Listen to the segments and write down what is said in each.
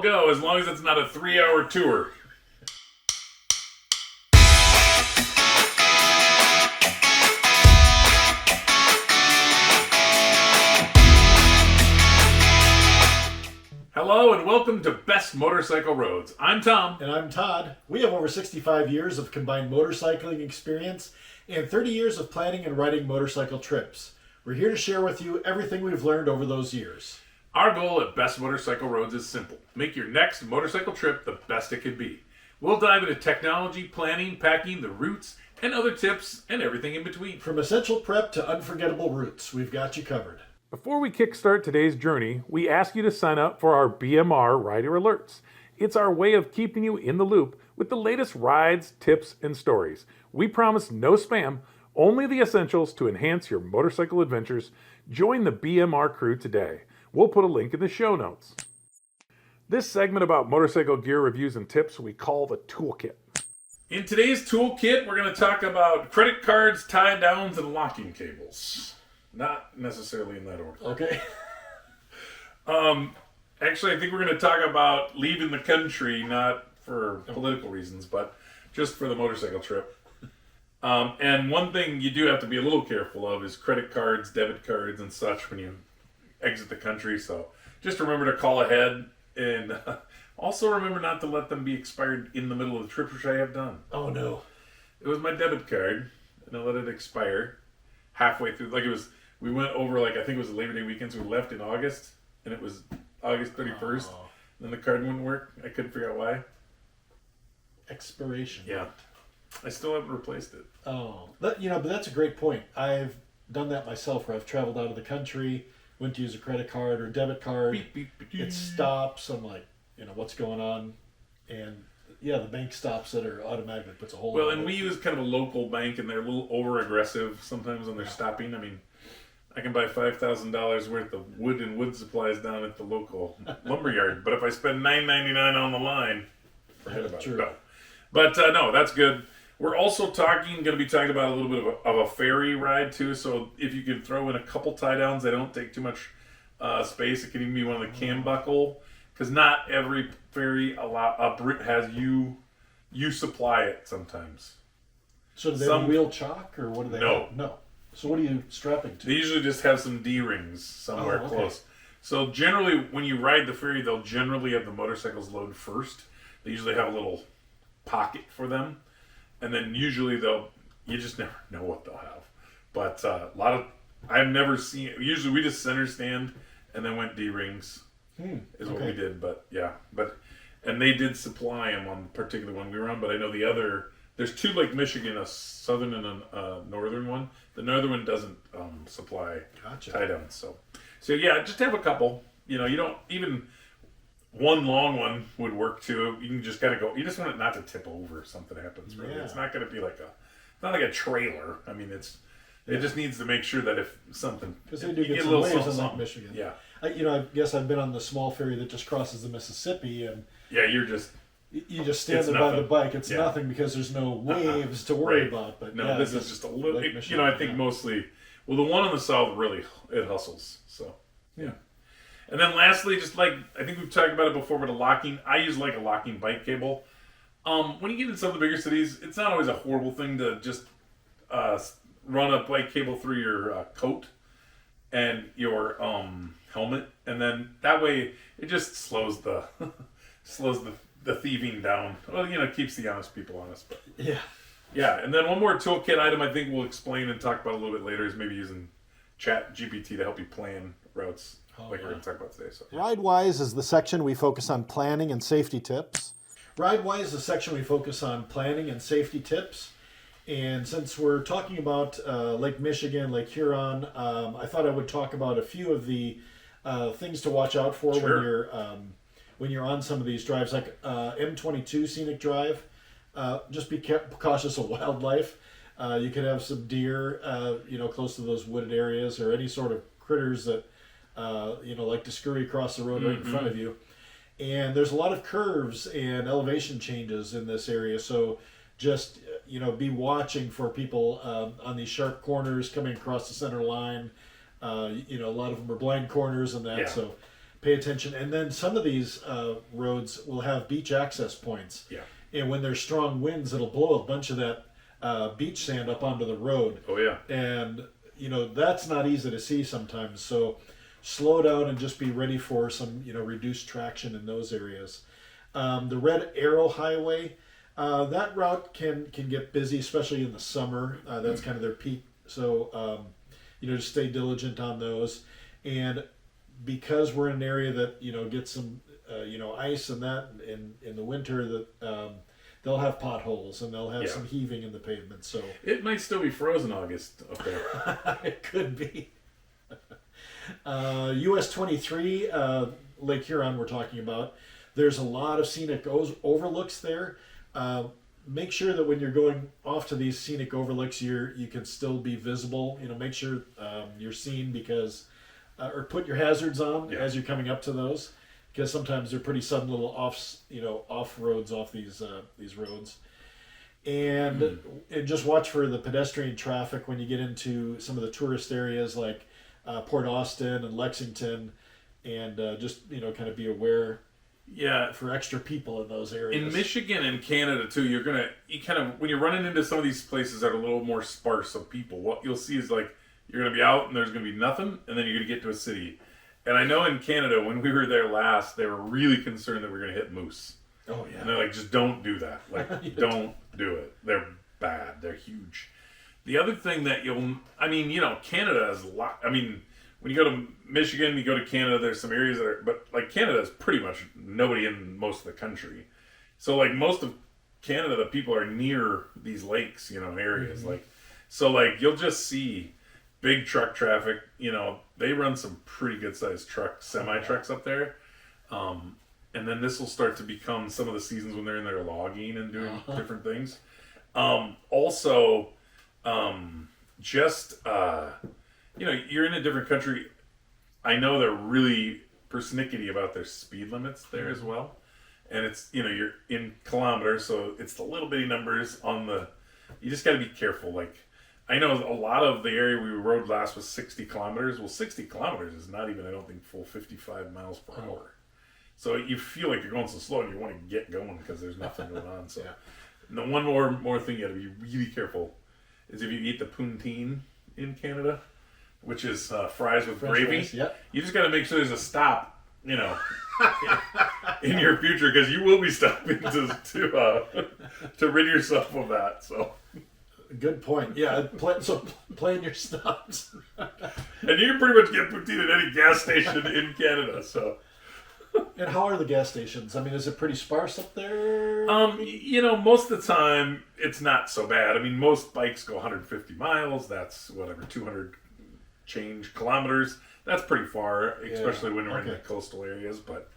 go as long as it's not a 3-hour tour. Hello and welcome to Best Motorcycle Roads. I'm Tom. And I'm Todd. We have over 65 years of combined motorcycling experience and 30 years of planning and riding motorcycle trips. We're here to share with you everything we've learned over those years. Our goal at Best Motorcycle Roads is simple. Make your next motorcycle trip the best it could be. We'll dive into technology, planning, packing, the routes, and other tips, and everything in between. From essential prep to unforgettable routes, we've got you covered. Before we kickstart today's journey, we ask you to sign up for our BMR Rider Alerts. It's our way of keeping you in the loop with the latest rides, tips, and stories. We promise no spam, only the essentials to enhance your motorcycle adventures. Join the BMR crew today. We'll put a link in the show notes. This segment about motorcycle gear reviews and tips we call the Toolkit. In today's Toolkit, we're going to talk about credit cards, tie downs, and locking cables. Not necessarily in that order. Okay. Actually, I think we're going to talk about leaving the country, not for political reasons, but just for the motorcycle trip. And one thing you do have to be a little careful of is credit cards, debit cards, and such when you exit the country. So just remember to call ahead, and also remember not to let them be expired in the middle of the trip, which I have done. Oh, no. It was my debit card, and I let it expire halfway through. We went over, I think it was a Labor Day weekend, so we left in August, and it was August 31st. Oh. Then the card wouldn't work. I couldn't figure out why. Expiration. Yeah. I still haven't replaced it. Oh. But that's a great point. I've done that myself where I've traveled out of the country, went to use a credit card or debit card. Beep, beep, beep. It stops. I'm like, what's going on? And yeah, the bank stops it or automatically puts a hold on it. Well, and we use kind of a local bank, and they're a little over-aggressive sometimes when they're stopping. I mean, I can buy $5,000 worth of wood supplies down at the local lumberyard, but if I spend $9.99 on the line, forget about it. No. But no, that's good. We're also going to be talking about a little bit of a ferry ride too. So if you can throw in a couple tie downs, they don't take too much space. It can even be one of the cam buckle, because not every ferry has you supply it sometimes. So do they have wheel chock, or what do they have? No. So what are you strapping to? They usually just have some D-rings somewhere close. So generally, when you ride the ferry, they'll generally have the motorcycles load first. They usually have a little pocket for them. And then usually you just never know what they'll have. But I've never seen, usually we just center stand and then went D-rings is what we did. But yeah, and they did supply them on the particular one we were on, but I know there's two Lake Michigan, a southern and a northern one. The northern one doesn't supply tie downs. So yeah, just have a couple. You don't even one long one would work too. You can just kind of go. You just want it not to tip over if something happens. Really, it's not going to be not like a trailer. I mean, it just needs to make sure that if something, because they do get some waves in Lake Michigan. Yeah, I guess I've been on the small ferry that just crosses the Mississippi, and you just stand there by the bike. It's nothing because there's no waves to worry about. But no, this is just a little. I think mostly. Well, the one on the south really it hustles. So yeah. And then lastly, just I think we've talked about it before, but I use a locking bike cable. When you get in some of the bigger cities, it's not always a horrible thing to just run a bike cable through your coat and your helmet, and then that way it just slows the thieving down. Well, it keeps the honest people honest. But yeah. And then one more toolkit item I think we'll explain and talk about a little bit later is maybe using ChatGPT to help you plan routes. We're going to talk about today. So. RideWise is the section we focus on planning and safety tips. RideWise is the section we focus on planning and safety tips. And since we're talking about Lake Michigan, Lake Huron, I thought I would talk about a few of the things to watch out for when you're on some of these drives, like M22 Scenic Drive. Just be cautious of wildlife. You could have some deer, close to those wooded areas, or any sort of critters that like to scurry across the road right in front of you. And there's a lot of curves and elevation changes in this area, so just be watching for people on these sharp corners coming across the center line. A lot of them are blind corners and that, so pay attention. And then some of these roads will have beach access points. Yeah. And when there's strong winds, it'll blow a bunch of that beach sand up onto the road. Oh yeah. And that's not easy to see sometimes. So slow down and just be ready for some reduced traction in those areas. The Red Arrow Highway, that route can get busy, especially in the summer. That's kind of their peak. So just stay diligent on those. And because we're in an area that gets some ice and that in the winter, that they'll have potholes and they'll have some heaving in the pavement. So it might still be frozen August up there. It could be. US 23, Lake Huron, we're talking about. There's a lot of scenic overlooks there. Make sure that when you're going off to these scenic overlooks, you can still be visible. Make sure you're seen because, or put your hazards on as you're coming up to those, because sometimes they're pretty sudden little off roads off these roads. And just watch for the pedestrian traffic when you get into some of the tourist areas like Port Austin and Lexington, and just kind of be aware. Yeah, for extra people in those areas. In Michigan and Canada too, you kind of when you're running into some of these places that are a little more sparse of people, what you'll see is like you're gonna be out and there's gonna be nothing, and then you're gonna get to a city. And I know in Canada when we were there last, they were really concerned that we're gonna hit moose. Oh yeah. And they're like, just don't do that. Like, don't do it. They're bad. They're huge. The other thing that Canada is a lot. I mean, when you go to Michigan, you go to Canada, there's some areas that are, but like Canada is pretty much nobody in most of the country. So like most of Canada, the people are near these lakes, and areas like you'll just see big truck traffic. They run some pretty good sized semi trucks up there. And then this will start to become some of the seasons when they're in there logging and doing different things. You're in a different country. I know they're really persnickety about their speed limits there as well. And it's, you're in kilometers, so it's the little bitty numbers you just got to be careful. Like, I know a lot of the area we rode last was 60 kilometers. Well, 60 kilometers is not even, I don't think, full 55 miles per hour. So you feel like you're going so slow and you want to get going because there's nothing going on. So, and the one more thing you got to be really careful is if you eat the poutine in Canada, which is fries with French gravy. fries, yep. You just got to make sure there's a stop, in your future, because you will be stopping to rid yourself of that. So, good point. Yeah, plan your stops. And you can pretty much get poutine at any gas station in Canada. So, and how are the gas stations? I mean, is it pretty sparse up there? Most of the time it's not so bad. I mean, most bikes go 150 miles. That's whatever, 200 change kilometers. That's pretty far, especially when we're in the coastal areas. But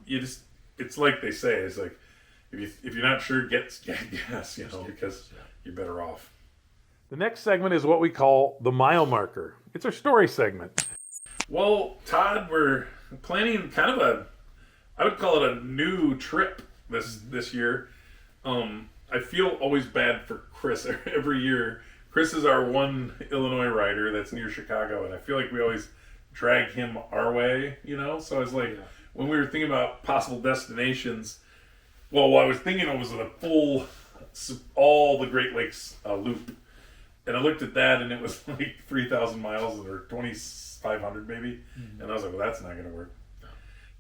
it's like they say, it's like if you're not sure, get gas, because you're better off. The next segment is what we call the mile marker. It's our story segment. Well, Todd, we're planning kind of I would call it a new trip this year. I feel always bad for Chris every year. Chris is our one Illinois rider that's near Chicago, and I feel like we always drag him our way, So I was like, when we were thinking about possible destinations, well, what I was thinking of was the full, all the Great Lakes loop. And I looked at that, and it was like 3,000 miles, or 2,500 maybe. Mm-hmm. And I was like, well, that's not going to work. No.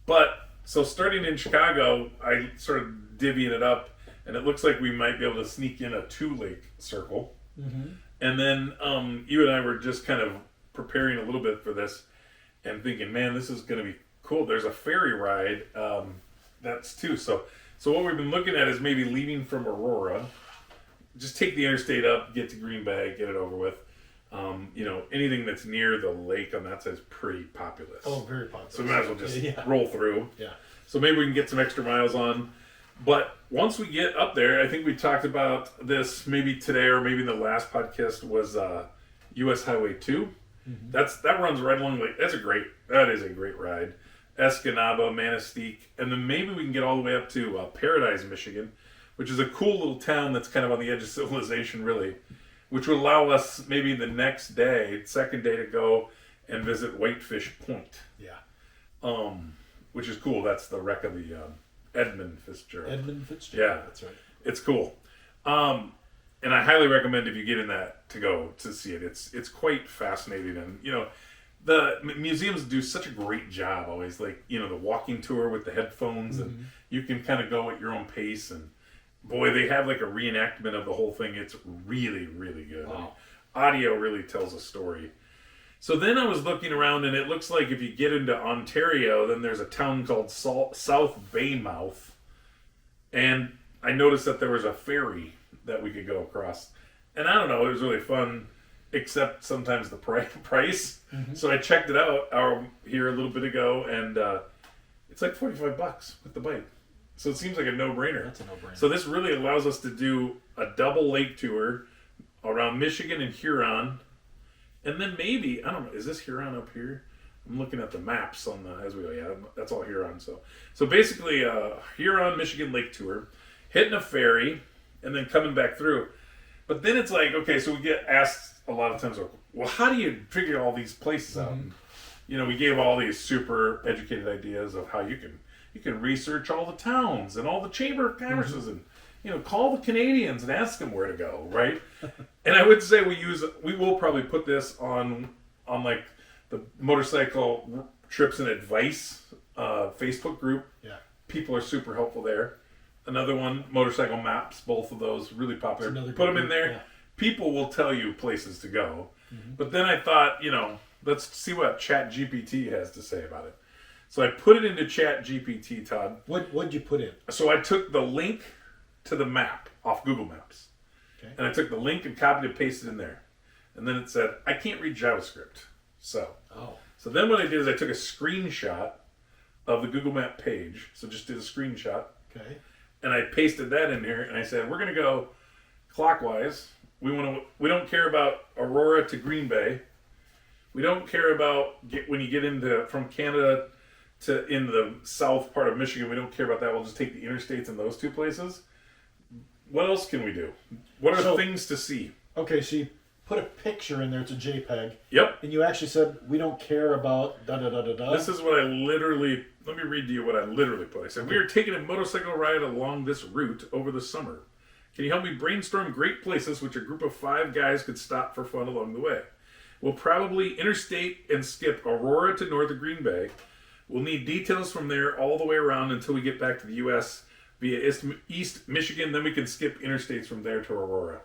But, so starting in Chicago, I started divvying it up, and it looks like we might be able to sneak in a 2-lake circle. Mm-hmm. And then you and I were just kind of preparing a little bit for this and thinking, man, this is going to be cool. There's a ferry ride that's too. So what we've been looking at is maybe leaving from Aurora, just take the interstate up, get to Green Bay, get it over with. Anything that's near the lake on that side is pretty populous. Oh, very populous. So we might as well just roll through. Yeah. So maybe we can get some extra miles on. But once we get up there, I think we talked about this maybe today or maybe in the last podcast was US Highway 2. Mm-hmm. That runs right along the lake. That is a great ride. Escanaba, Manistee, and then maybe we can get all the way up to Paradise, Michigan, which is a cool little town that's kind of on the edge of civilization, really, which would allow us maybe the next day, second day, to go and visit Whitefish Point. Yeah. which is cool. That's the wreck of the Edmund Fitzgerald. Edmund Fitzgerald. Yeah, that's right. It's cool. And I highly recommend if you get in that to go to see it. It's quite fascinating, and the museums do such a great job always. Like the walking tour with the headphones, and you can kind of go at your own pace. And boy, they have like a reenactment of the whole thing. It's really, really good. Wow. I mean, audio really tells a story. So then I was looking around, and it looks like if you get into Ontario, then there's a town called South Baymouth, and I noticed that there was a ferry that we could go across. And I don't know, it was really fun, except sometimes the price. So I checked it out here a little bit ago, and it's like $45 with the bike. So it seems like a no-brainer. That's a no-brainer. So this really allows us to do a double lake tour around Michigan and Huron. And then maybe, I don't know, is this Huron up here? I'm looking at the maps as we go. Yeah, that's all Huron. So basically, Huron, Michigan lake tour, hitting a ferry, and then coming back through. But then it's like, okay, so we get asked a lot of times, well, how do you figure all these places out? And, we gave all these super educated ideas of how you can research all the towns and all the chamber of commerces and, call the Canadians and ask them where to go, right? And I would say we will probably put this on like the motorcycle trips and advice Facebook group. Yeah. People are super helpful there. Another one, motorcycle maps, both of those really popular. Put them in there. Yeah. People will tell you places to go. But then I thought, let's see what ChatGPT has to say about it. So I put it into ChatGPT, Todd. What'd you put in? So I took the link to the map off Google Maps. Okay. And I took the link and copied and pasted it in there. And then it said, I can't read JavaScript. So then what I did is I took a screenshot of the Google Map page. So just did a screenshot. Okay. And I pasted that in here, and I said, we're going to go clockwise. We don't care about Aurora to Green Bay. We don't care about when you get from Canada to in the south part of Michigan. We don't care about that. We'll just take the interstates in those two places. What else can we do? What are things to see? Okay, so you put a picture in there. It's a JPEG. Yep. And you actually said, we don't care about da-da-da-da-da. This is what I literally... Let me read to you what I literally put. I said, we are taking a motorcycle ride along this route over the summer. Can you help me brainstorm great places which a group of 5 guys could stop for fun along the way? We'll probably interstate and skip Aurora to north of Green Bay. We'll need details from there all the way around until we get back to the U.S. via East Michigan. Then we can skip interstates from there to Aurora.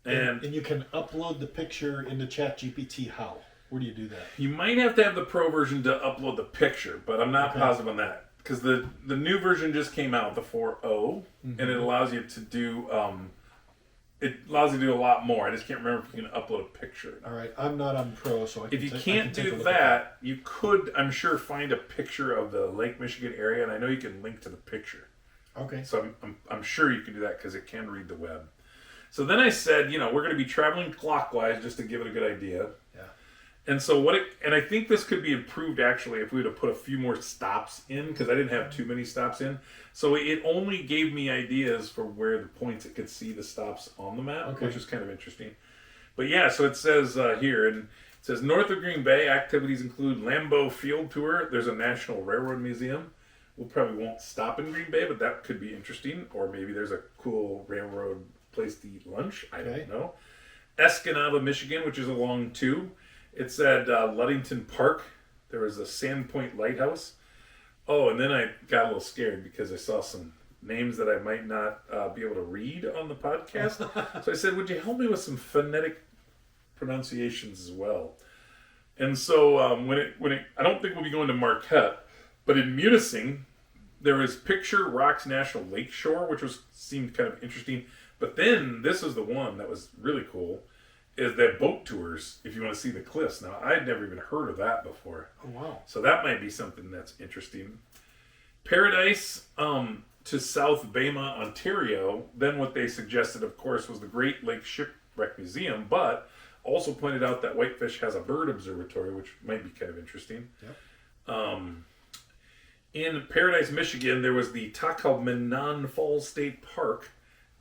And you can upload the picture into ChatGPT. How? Where do you do that? You might have to have the pro version to upload the picture, but I'm not positive on that. Because the new version just came out, the 4.0, and it allows you to do a lot more. I just can't remember if you can upload a picture. All right, I'm not on pro, so if you can't do that, you could, I'm sure, find a picture of the Lake Michigan area, and I know you can link to the picture. Okay. So I'm sure you can do that because it can read the web. So then I said, we're going to be traveling clockwise just to give it a good idea. Yeah. And so I think this could be improved actually if we were to put a few more stops in, because I didn't have too many stops in. So it only gave me ideas for where the points it could see the stops on the map, which is kind of interesting. But yeah, so it says here, and it says north of Green Bay, activities include Lambeau Field Tour. There's a National Railroad Museum. We probably won't stop in Green Bay, but that could be interesting. Or maybe there's a cool railroad place to eat lunch. I don't know. Escanaba, Michigan, which is along too. It said Ludington Park. There was a Sandpoint Lighthouse. Oh, and then I got a little scared because I saw some names that I might not be able to read on the podcast. So I said, would you help me with some phonetic pronunciations as well? And so I don't think we'll be going to Marquette, but in Munising, there was Picture Rocks National Lakeshore, which seemed kind of interesting. But then this is the one that was really cool. Is that boat tours if you want to see the cliffs. Now, I'd never even heard of that before. Oh, wow. So that might be something that's interesting. Paradise to South Bama, Ontario. Then what they suggested, of course, was the Great Lakes Shipwreck Museum, but also pointed out that Whitefish has a bird observatory, which might be kind of interesting. Yep. In Paradise, Michigan, there was the Tahquamenon Falls State Park.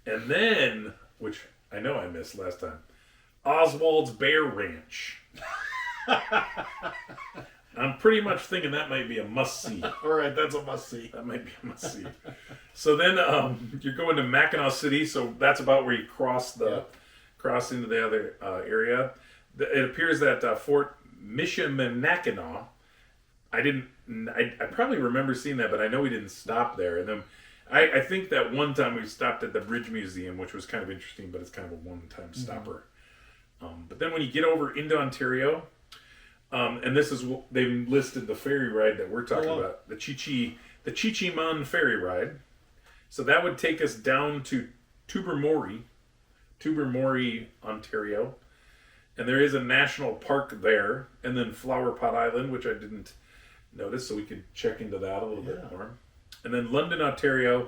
And then, which I know I missed last time, Oswald's Bear Ranch. I'm pretty much thinking that might be a must-see. All right, that's a must-see. That might be a must-see. So then you're going to Mackinac City, so that's about where you cross into the other area. It appears that Fort Michilimackinac, I probably remember seeing that, but I know we didn't stop there. And then I think that one time we stopped at the Bridge Museum, which was kind of interesting, but it's kind of a one-time stopper. But then when you get over into Ontario, and this is what they've listed the ferry ride that we're talking about, the Chi-Chi-Mon ferry ride. So that would take us down to Tobermory, Ontario. And there is a national park there. And then Flower Pot Island, which I didn't notice, so we could check into that a little bit more. And then London, Ontario.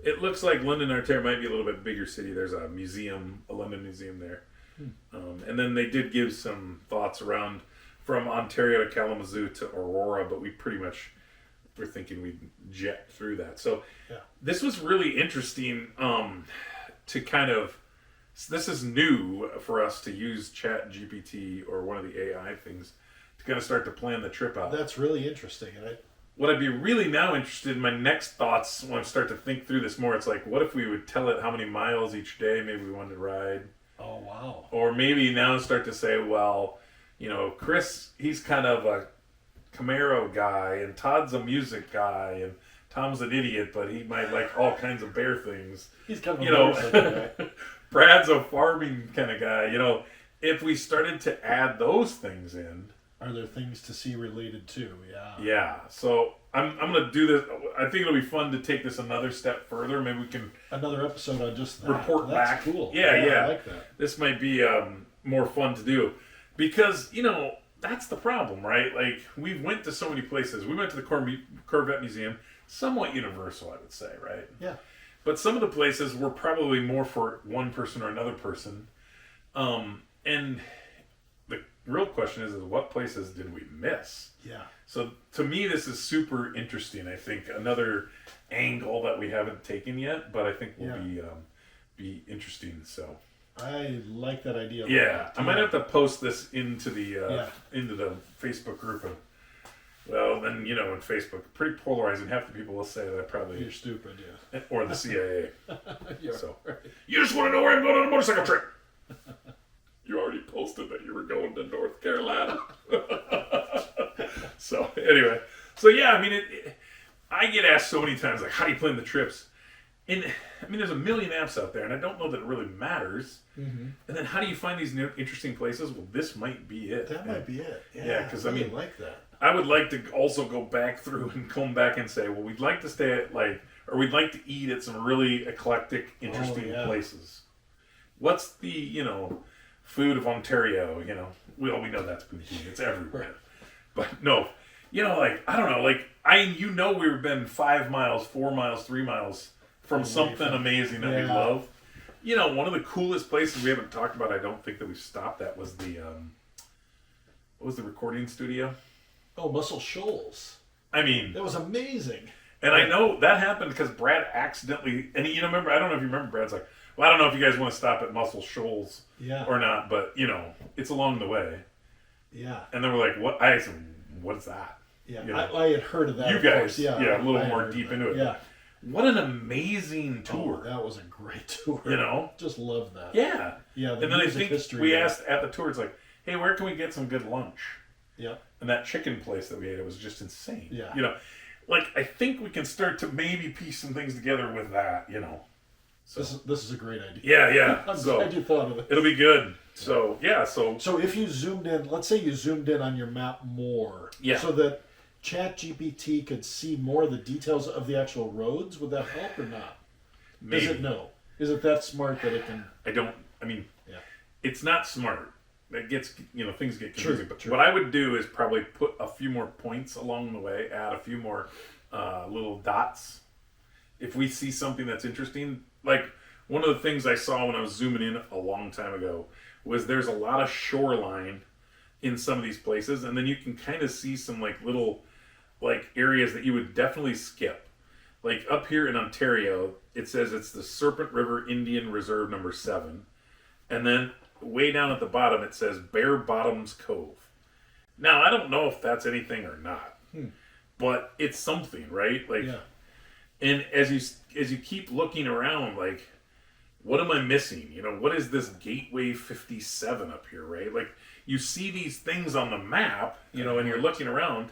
It looks like London, Ontario might be a little bit bigger city. There's a museum, a London museum there. And then they did give some thoughts around from Ontario to Kalamazoo to Aurora, but we pretty much were thinking we'd jet through that. So this was really interesting to kind of, this is new for us to use ChatGPT or one of the AI things to kind of start to plan the trip out. That's really interesting. And what I'd be really now interested in, my next thoughts when I start to think through this more, it's like, what if we would tell it how many miles each day maybe we wanted to ride? Oh, wow. Or maybe now start to say, well, you know, Chris, he's kind of a Camaro guy, and Todd's a music guy, and Tom's an idiot, but he might like all kinds of bear things. He's kind of a motorcycle guy. Brad's a farming kind of guy. You know, if we started to add those things in. Are there things to see related to? Yeah. Yeah. So I'm going to do this. I think it'll be fun to take this another step further. Maybe we can... Another episode on just that. Report back. That's cool. Yeah. I like that. This might be more fun to do. Because, you know, that's the problem, right? Like, we went to so many places. We went to the Corvette Museum. Somewhat universal, I would say, right? Yeah. But some of the places were probably more for one person or another person. And the real question is what places did we miss? Yeah. So to me, this is super interesting. I think another angle that we haven't taken yet, but I think will be interesting. So I like that idea. Yeah, I might have to post this into the Facebook group. And, well, then, you know, in Facebook, pretty polarizing. Half the people will say that I probably... You're stupid, yeah. Or the CIA. So, right. You just want to know where I'm going on a motorcycle trip. You already posted that you were going to North Carolina. So, anyway. So, yeah, I mean, I get asked so many times, like, how do you plan the trips? And, I mean, there's a million apps out there, and I don't know that it really matters. Mm-hmm. And then how do you find these new interesting places? Well, this might be it. That might be it. Yeah, because, I mean... like that. I would like to also go back through and come back and say, well, we'd like to stay at, like, or we'd like to eat at some really eclectic, interesting places. What's the, you know, food of Ontario, you know? We know that's poutine. It's everywhere. But no, you know, like, I don't know, like, we've been 5 miles, 4 miles, 3 miles from something amazing that we love. You know, one of the coolest places we haven't talked about, I don't think that we've stopped at, was the, what was the recording studio? Oh, Muscle Shoals. I mean... That was amazing. And I know that happened because Brad accidentally... And you know, remember, I don't know if you remember, Brad's like, well, I don't know if you guys want to stop at Muscle Shoals or not, but, you know, it's along the way. Yeah. And then we're like, what? I said, what is that? Yeah, you know? I had heard of that. You guys, a little more deep into it. Yeah. What an amazing tour. Oh, that was a great tour. You know? Just love that. Yeah. Yeah, and then I think we asked at the tour, it's like, hey, where can we get some good lunch? Yeah. And that chicken place that we ate, it was just insane. Yeah. You know, like, I think we can start to maybe piece some things together with that, you know. So. This is a great idea. Yeah. I'm glad you thought of it. It'll be good. So, So if you zoomed in, let's say you zoomed in on your map more. Yeah. So that ChatGPT could see more of the details of the actual roads, would that help or not? Maybe. Does it know? Is it that smart that it can... It's not smart. It gets, you know, things get confusing. True. What I would do is probably put a few more points along the way, add a few more little dots. If we see something that's interesting, like one of the things I saw when I was zooming in a long time ago was there's a lot of shoreline in some of these places, and then you can kind of see some like little like areas that you would definitely skip. Like up here in Ontario, it says it's the Serpent River Indian Reserve number 7, and then way down at the bottom it says Bare Bottoms Cove. Now, I don't know if that's anything or not, but it's something, right? Like, Yeah. and as you keep looking around, like, what am I missing? You know, what is this Gateway 57 up here, right? Like, you see these things on the map, you know, and you're looking around,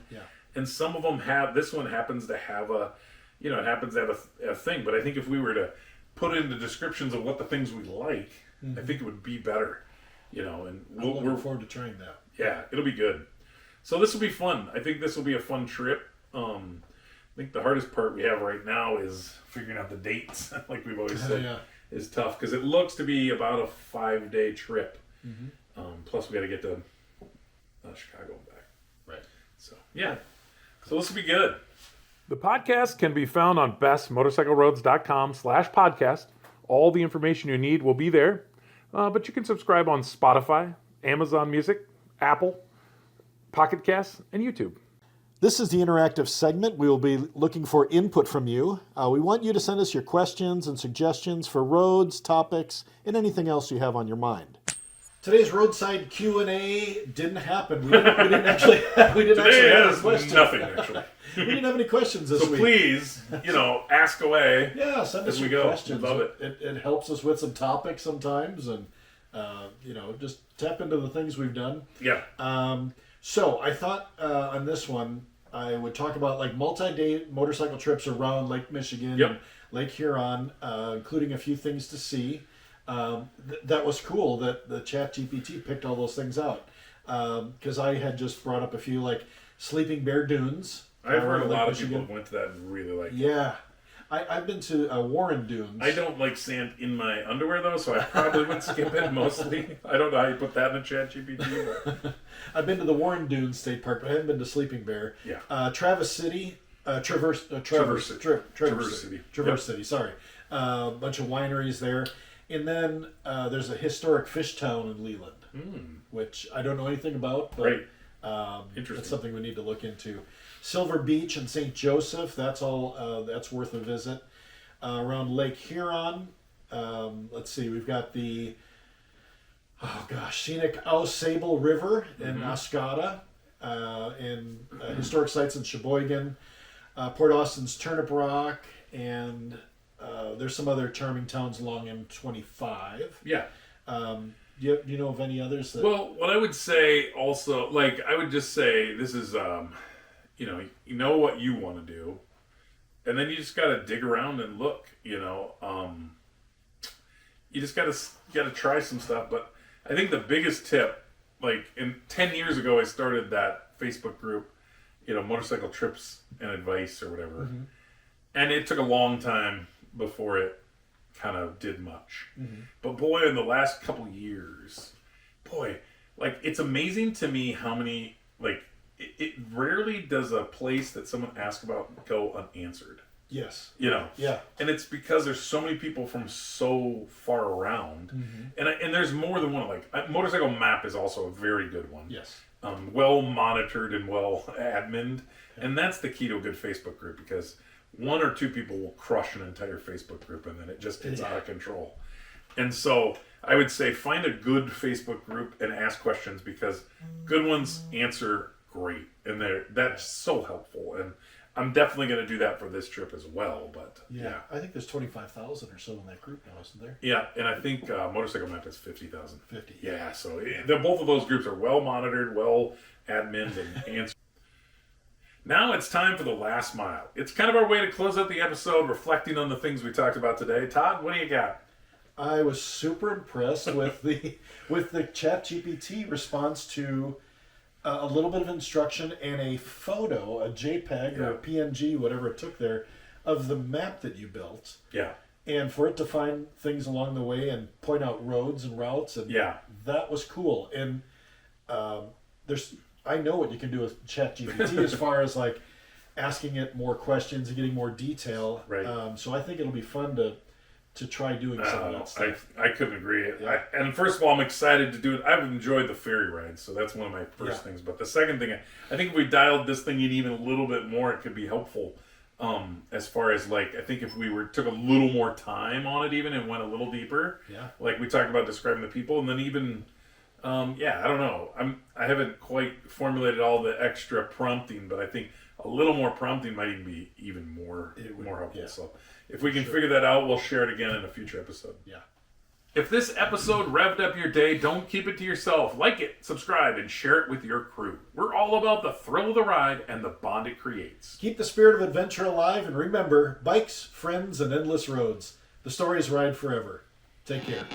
and some of them have, this one happens to have a, you know, it happens to have a thing, but I think if we were to put in the descriptions of what the things we like, I think it would be better, you know, and I'm looking forward to trying that. yeah, it'll be good. So this will be fun. I think this will be a fun trip. I think the hardest part we have right now is figuring out the dates, like we've always said, is tough because it looks to be about a 5-day trip. Plus, we got to get to Chicago and back. Right. So yeah, so this will be good. The podcast can be found on bestmotorcycleroads.com/podcast. All the information you need will be there, but you can subscribe on Spotify, Amazon Music, Apple, Pocket Casts, and YouTube. This is the interactive segment. We will be looking for input from you. We want you to send us your questions and suggestions for roads, topics, and anything else you have on your mind. Today's roadside Q&A didn't happen. We didn't actually have any questions. Nothing actually. We didn't have any questions this week. So please, you know, ask away. Yeah, send us as we your go. questions. Love it. It helps us with some topics sometimes, and you know, just tap into the things we've done. Yeah. So I thought on this one I would talk about like multi-day motorcycle trips around Lake Michigan, and Lake Huron, including a few things to see. That was cool that the ChatGPT picked all those things out, because I had just brought up a few like Sleeping Bear Dunes. I've heard a lot of Michigan. people went to that and really liked it. Yeah. I've been to Warren Dunes. I don't like sand in my underwear though, so I probably would skip it mostly. I don't know how you put that in a ChatGPT. But... I've been to the Warren Dunes State Park, but I haven't been to Sleeping Bear. Yeah. Traverse City. Traverse City. Sorry. A bunch of wineries there, and then there's a historic fish town in Leland, which I don't know anything about, but Interesting. it's something we need to look into. Silver Beach and St. Joseph. That's all. That's worth a visit. Around Lake Huron. Let's see. We've got the scenic Au Sable River in Oscoda, and historic sites in Sheboygan, Port Austin's Turnip Rock, and there's some other charming towns along M25. Yeah. Do you know of any others? Well, what I would say also, like, I would just say this is, you know what you want to do, and then you just got to dig around and look. You know, you just got to try some stuff. But I think the biggest tip, like, 10 years ago, I started that Facebook group, you know, motorcycle trips and advice or whatever, and it took a long time before it kind of did much. But boy, in the last couple years, like, it's amazing to me how many, like, it rarely does a place that someone asks about go unanswered. Yes. You know? Yeah. And it's because there's so many people from so far around. And there's more than one. Like, Motorcycle Map is also a very good one. Yes. Well monitored and well admined. And that's the key to a good Facebook group, because one or two people will crush an entire Facebook group and then it just gets out of control. And so I would say find a good Facebook group and ask questions, because good ones answer great, and that's so helpful. And I'm definitely going to do that for this trip as well. But yeah. I think there's 25,000 or so in that group now, isn't there? Yeah, and I think Motorcycle Map is 50,000. 50. Yeah, so both of those groups are well monitored, well admined, and answered. Now it's time for the last mile. It's kind of our way to close out the episode, reflecting on the things we talked about today. Todd, what do you got? I was super impressed with the ChatGPT response to a little bit of instruction and a photo, a JPEG or a PNG, whatever it took there, of the map that you built. Yeah. And for it to find things along the way and point out roads and routes, and that was cool. And I know what you can do with ChatGPT as far as like asking it more questions and getting more detail. Right. So I think it'll be fun to try doing some of that stuff. I couldn't agree. And first of all, I'm excited to do it. I've enjoyed the ferry rides, so that's one of my first things. But the second thing, I think if we dialed this thing in even a little bit more, it could be helpful. As far as like, I think if we took a little more time on it even and went a little deeper, like we talked about describing the people, and then even Yeah, I don't know. I haven't quite formulated all the extra prompting, but I think a little more prompting might even be more helpful. Yeah. So if we can figure that out, we'll share it again in a future episode. Yeah. If this episode revved up your day, don't keep it to yourself. Like it, subscribe, and share it with your crew. We're all about the thrill of the ride and the bond it creates. Keep the spirit of adventure alive, and remember, bikes, friends, and endless roads. The stories ride forever. Take care.